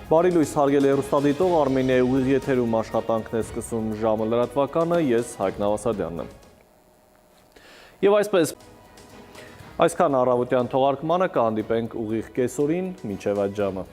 Բարի լույս հարգելի հեռուստադիտող, Արմենիայի ուղիղ եթերում աշխատանքն է սկսում ժամը լրատվականը, ես Հայկ Նավասարդյանն եմ։ Եվ այսքան առավոտյան թողարկմանը կհանդիպենք ուղիղ կեսօրին, մինչև այդ ժամը։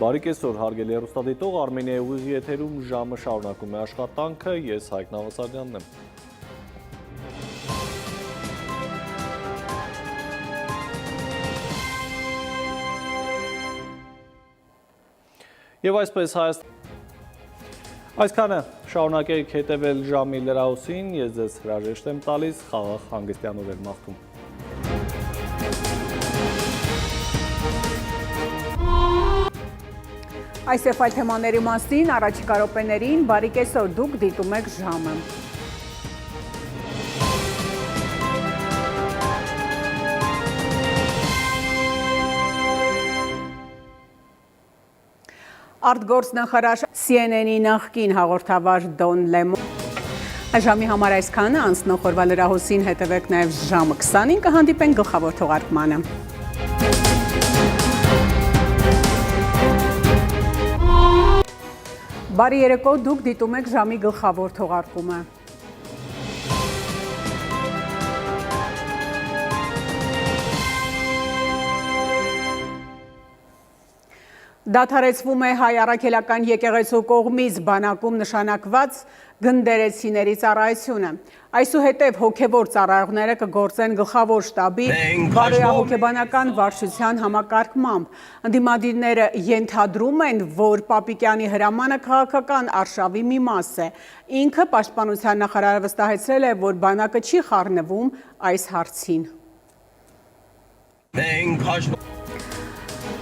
Բարի կեսօր հարգելի հեռուստադիտող, Արմենիայի ուղիղ եթերում ժամը շարունակում է աշխատանքը, ես Հայկ Նավասարդյանն եմ։ Եվ այսպես այսքանը շարունակեք հետևել ժամի լրահոսին, ես ձեզ հրաժեշտ եմ տալիս, խաղաղ հանգստյան օրեր մաղթում։ Այս և այլ թեմաների մասին առաջիկա րոպեներին բարի կեսօր, դուք դիտում եք ժամը։ Արտգործնախարար CNN-ի նախկին հաղորդավար Դոն Լեմոն։ Ժամի համար այսքանը, անցնող օրվա լրահոսին հետևեք նաև ժամը 20-ին կհանդիպենք գլխավոր թողարկմանը։ Բարի երեկո, դուք դիտում եք ժամի գլխավոր թողարկումը։ Դադարեցվում է հայ առաքելական եկեղեցու կողմից բանակում նշանակված գնդերեցիների ծառայությունը։ Այսուհետև հոգևոր ծառայողները կգործեն գլխավոր շտաբի բարոյահոգեբանական վարչության համակարգմամբ։ Ընդդիմադիրները ենթադրում են, որ Պապիկյանի հրամանը քաղաքական արշավի մի մաս է։ Ինքը պաշտպանության նախարարը վստահեցրել է, որ բանակը չի խառնվում այս հարցին։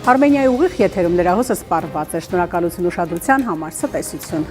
Արմենիայի ուղիղ եթերում լրահոսը սպառված է։ Շնորհակալություն ուշադրության համար, ցտեսություն։